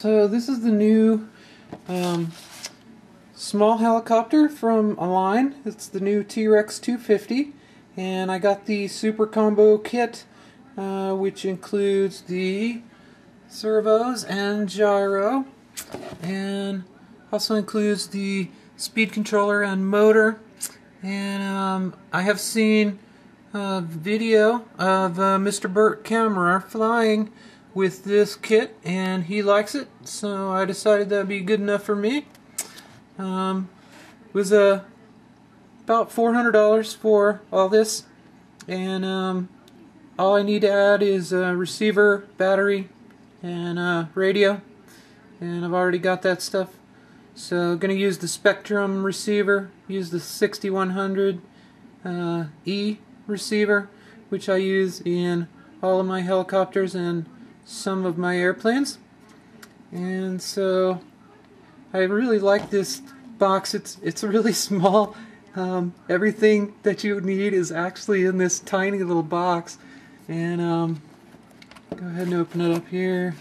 So this is the new small helicopter from Align. It's the new Trex 250, and I got the Super Combo Kit, which includes the servos and gyro, and also includes the speed controller and motor. And I have seen a video of Mr. Burt Camera flying with this kit, and he likes it, so I decided that'd be good enough for me. It was about $400 for all this, and all I need to add is a receiver, battery, and radio, and I've already got that stuff. So I'm going to use the Spectrum receiver, use the 6100 E receiver, which I use in all of my helicopters and some of my airplanes. And so I really like this box. It's really small. Everything that you need is actually in this tiny little box. And go ahead and open it up here.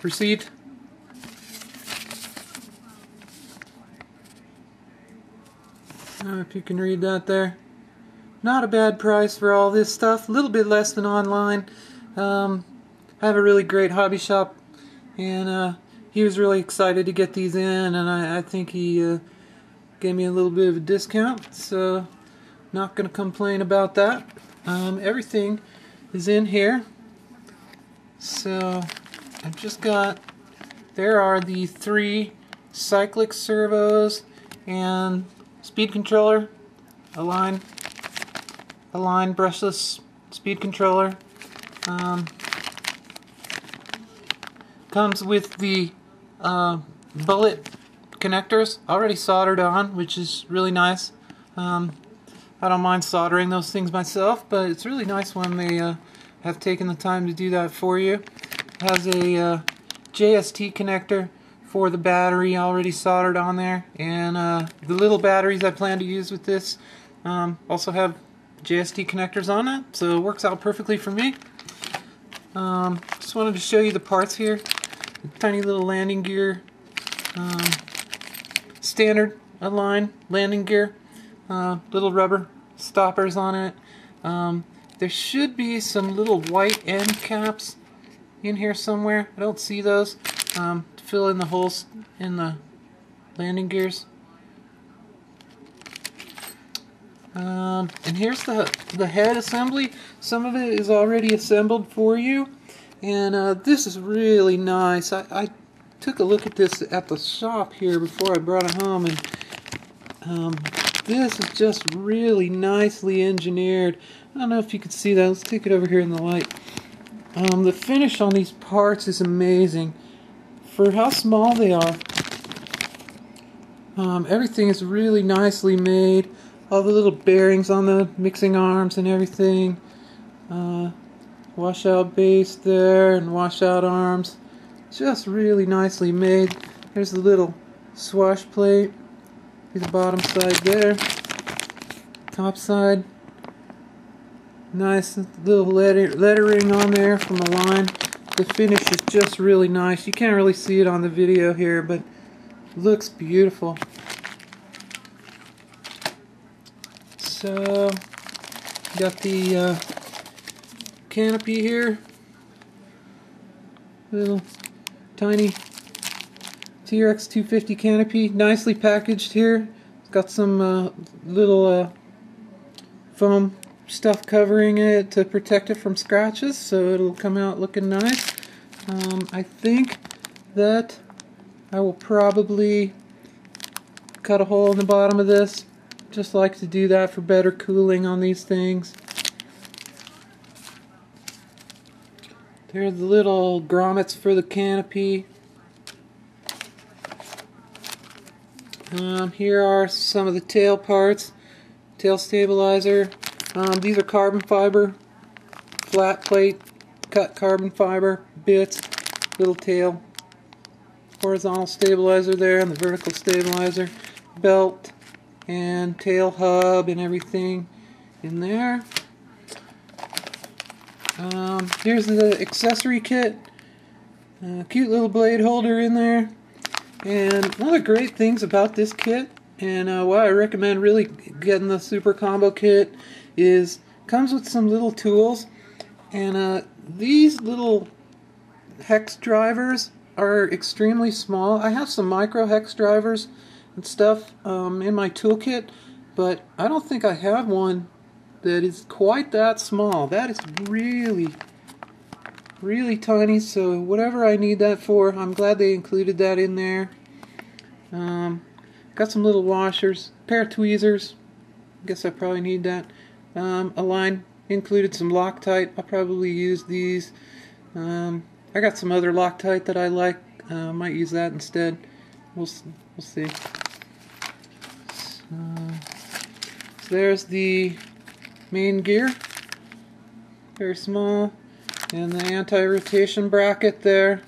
Receipt. I don't know if you can read that there. Not a bad price for all this stuff. A little bit less than online. I have a really great hobby shop, and he was really excited to get these in, and I think he gave me a little bit of a discount, so not going to complain about that. Everything is in here. So I've just got, there are the 3 cyclic servos and speed controller, Align brushless speed controller. Comes with the bullet connectors already soldered on, which is really nice. I don't mind soldering those things myself, but it's really nice when they have taken the time to do that for you. It has a JST connector for the battery already soldered on there, and the little batteries I plan to use with this also have JST connectors on it, so it works out perfectly for me. Just wanted to show you the parts here. The tiny little landing gear, standard Align landing gear, little rubber stoppers on it. There should be some little white end caps in here somewhere. I don't see those, to fill in the holes in the landing gears. And here's the head assembly. Some of it is already assembled for you, and this is really nice. I took a look at this at the shop here before I brought it home, and this is just really nicely engineered. I don't know if you can see that. Let's take it over here in the light. The finish on these parts is amazing for how small they are. Everything is really nicely made. All the little bearings on the mixing arms and everything. Washout base there and washout arms. Just really nicely made. There's the little swash plate. Here's the bottom side there. Top side. Nice little lettering on there from Align. The finish is just really nice. You can't really see it on the video here, but it looks beautiful. So, got the canopy here, little tiny Trex 250 canopy, nicely packaged here. It's got some little foam stuff covering it to protect it from scratches, so it'll come out looking nice. I think that I will probably cut a hole in the bottom of this. Just like to do that for better cooling on these things. There are the little grommets for the canopy. Here are some of the tail parts. Tail stabilizer. These are carbon fiber, flat plate, cut carbon fiber bits. Little tail, horizontal stabilizer there, and the vertical stabilizer. Belt and tail hub and everything in there. Here's the accessory kit. Cute little blade holder in there. And one of the great things about this kit, and why I recommend really getting the Super Combo Kit, is comes with some little tools. And these little hex drivers are extremely small. I have some micro hex drivers and stuff in my toolkit, but I don't think I have one that is quite that small. That is really, really tiny, so whatever I need that for, I'm glad they included that in there. Got some little washers, pair of tweezers, guess I probably need that. A line included some Loctite, I'll probably use these. I got some other Loctite that I like, might use that instead. We'll see. So there's the main gear, very small, and the anti-rotation bracket there.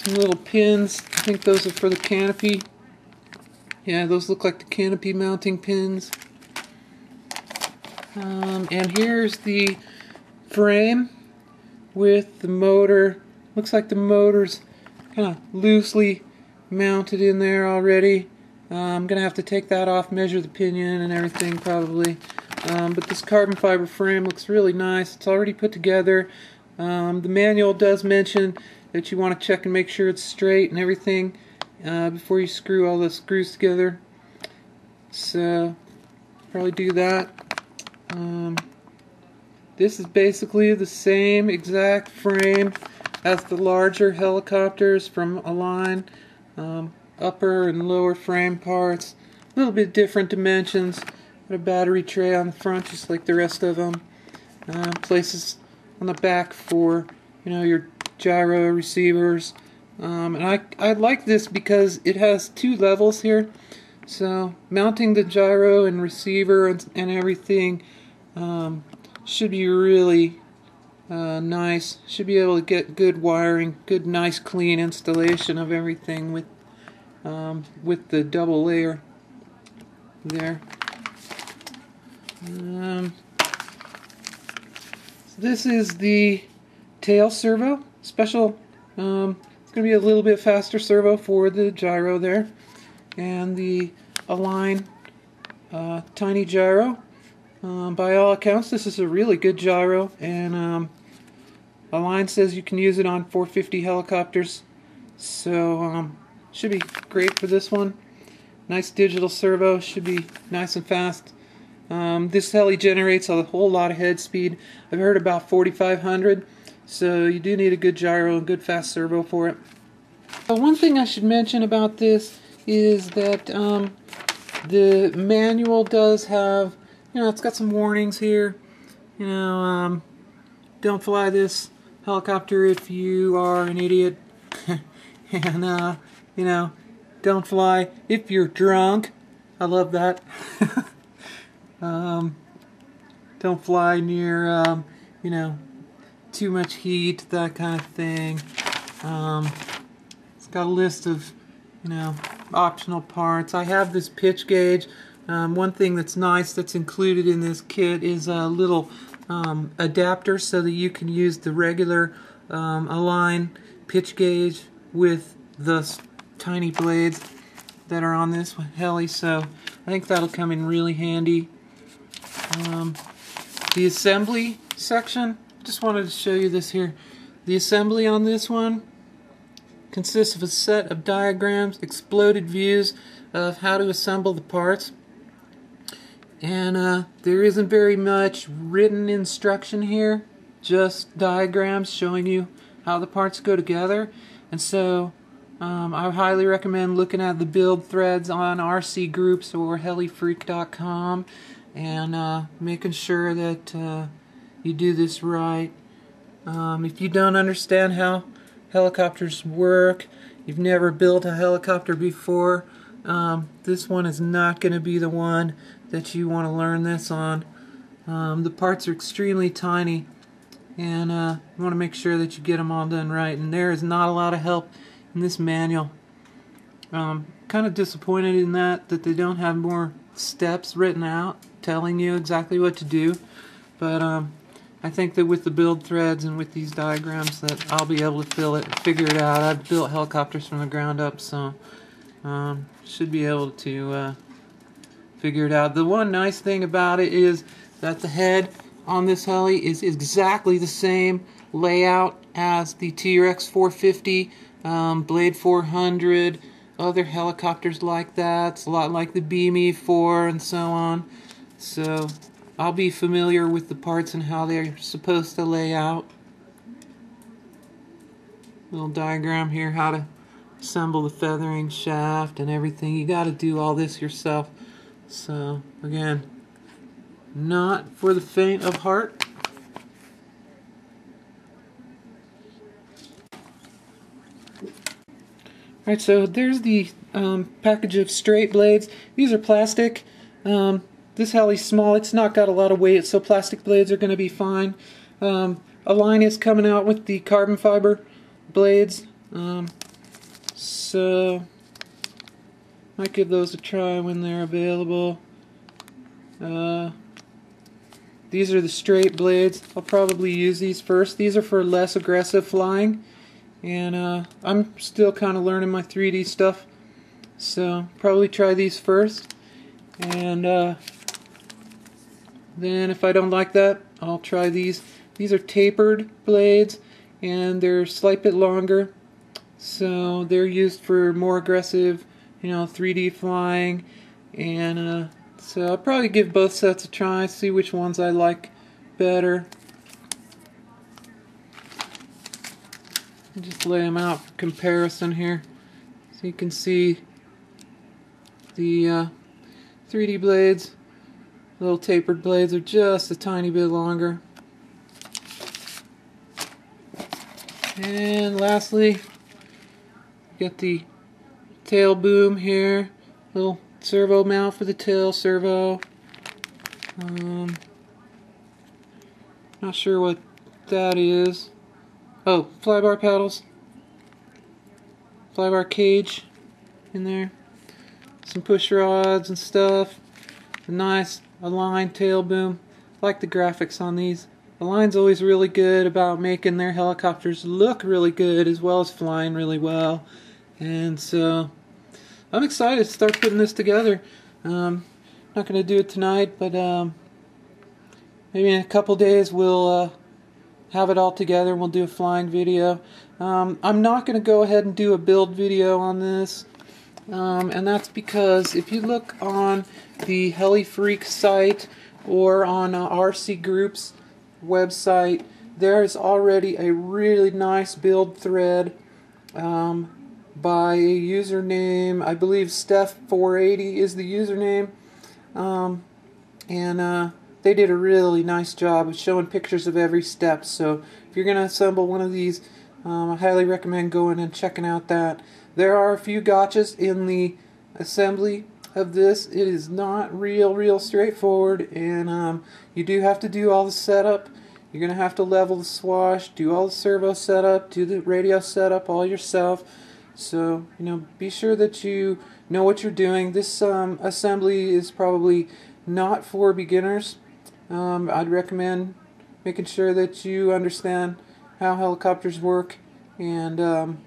Some little pins, I think those are for the Canopy. Yeah, those look like the Canopy mounting pins. And here's the frame with the motor. Looks like the motor's kind of loosely mounted in there already. I'm going to have to take that off, measure the pinion and everything probably. But this carbon fiber frame looks really nice. It's already put together. The manual does mention that you want to check and make sure it's straight and everything before you screw all the screws together. So, probably do that. This is basically the same exact frame as the larger helicopters from Align. Upper and lower frame parts, a little bit different dimensions. Got a battery tray on the front just like the rest of them. Places on the back for your gyro receivers. And I like this because it has two levels here. So mounting the gyro and receiver and everything should be really nice. Should be able to get good wiring, good nice clean installation of everything with the double layer there. So this is the tail servo special. It's going to be a little bit faster servo for the gyro there, and the Align tiny gyro. By all accounts, this is a really good gyro, and Align says you can use it on 450 helicopters, so should be great for this one. Nice digital servo, should be nice and fast. This heli generates a whole lot of head speed. I've heard about 4,500, so you do need a good gyro and good fast servo for it. One thing I should mention about this is that the manual does have, it's got some warnings here. Don't fly this helicopter if you are an idiot. And don't fly if you're drunk. I love that. Don't fly near, too much heat, that kind of thing. It's got a list of, optional parts. I have this pitch gauge. One thing that's nice that's included in this kit is a little adapter so that you can use the regular Align pitch gauge with the tiny blades that are on this heli, so I think that'll come in really handy. The assembly section, just wanted to show you this here. The assembly on this one consists of a set of diagrams, exploded views of how to assemble the parts, and there isn't very much written instruction here, just diagrams showing you how the parts go together. And so I highly recommend looking at the build threads on RC groups or helifreak.com and making sure that you do this right. If you don't understand how helicopters work, you've never built a helicopter before, this one is not going to be the one that you want to learn this on. The parts are extremely tiny, and you want to make sure that you get them all done right, and there is not a lot of help in this manual. Kind of disappointed in that they don't have more steps written out telling you exactly what to do, but I think that with the build threads and with these diagrams that I'll be able to figure it out. I've built helicopters from the ground up, so should be able to figure it out. The one nice thing about it is that the head on this heli is exactly the same layout as the T-Rex 450, Blade 400, other helicopters like that. It's a lot like the Beamy 4 and so on. So I'll be familiar with the parts and how they're supposed to lay out. Little diagram here, how to assemble the feathering shaft and everything. You got to do all this yourself. So again, not for the faint of heart. Alright, so there's the package of straight blades. These are plastic. This heli's small, it's not got a lot of weight, so plastic blades are going to be fine. Align is coming out with the carbon fiber blades, so might give those a try when they're available. These are the straight blades. I'll probably use these first. These are for less aggressive flying, and I'm still kind of learning my 3D stuff, so probably try these first, and then if I don't like that, I'll try these. These are tapered blades, and they're a slight bit longer, so they're used for more aggressive, 3D flying, and so I'll probably give both sets a try, see which ones I like better. Just lay them out for comparison here, so you can see the 3D blades. Little tapered blades are just a tiny bit longer. And lastly, got the tail boom here, little servo mount for the tail servo. Not sure what that is. Oh, flybar paddles, flybar cage in there, some push rods and stuff. A nice Align tail boom. I like the graphics on these. Align's always really good about making their helicopters look really good as well as flying really well. And so I'm excited to start putting this together. Not going to do it tonight, but maybe in a couple days we'll have it all together and we'll do a flying video. I'm not going to go ahead and do a build video on this. And that's because if you look on the Heli Freak site or on RC Group's website, there is already a really nice build thread by a username. I believe Steph480 is the username, and they did a really nice job of showing pictures of every step. So if you're going to assemble one of these, I highly recommend going and checking out that. There are a few gotchas in the assembly of this. It is not real straightforward, and you do have to do all the setup. You're going to have to level the swash, do all the servo setup, do the radio setup all yourself. So, be sure that you know what you're doing. This assembly is probably not for beginners. I'd recommend making sure that you understand how helicopters work, and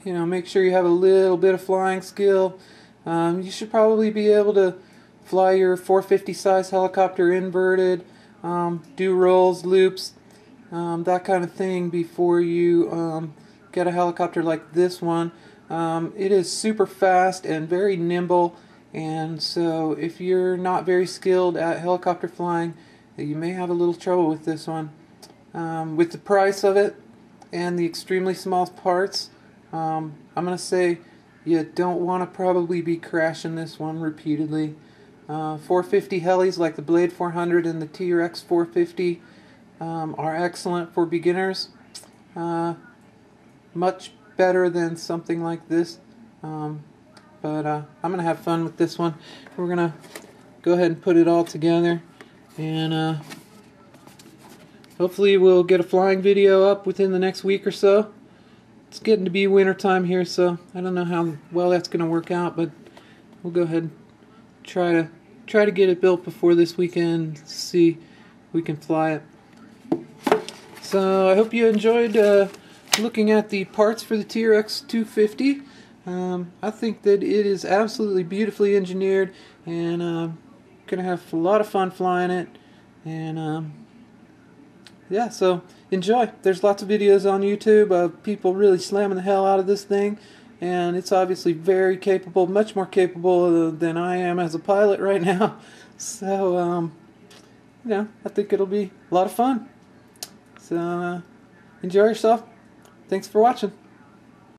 make sure you have a little bit of flying skill. You should probably be able to fly your 450 size helicopter inverted, do rolls, loops, that kind of thing before you get a helicopter like this one. It is super fast and very nimble, and so if you're not very skilled at helicopter flying, you may have a little trouble with this one. With the price of it and the extremely small parts, I'm going to say you don't want to probably be crashing this one repeatedly. 450 helis like the Blade 400 and the T-Rex 450 are excellent for beginners. Much better than something like this. But I'm going to have fun with this one. We're going to go ahead and put it all together, and hopefully we'll get a flying video up within the next week or so. It's getting to be winter time here, so I don't know how well that's going to work out, but we'll go ahead and try to get it built before this weekend, see if we can fly it. So I hope you enjoyed looking at the parts for the Trex 250. I think that it is absolutely beautifully engineered, and gonna have a lot of fun flying it. And yeah, so enjoy. There's lots of videos on YouTube of people really slamming the hell out of this thing, and it's obviously very capable, much more capable than I am as a pilot right now. So you know, I think it'll be a lot of fun. So enjoy yourself. Thanks for watching.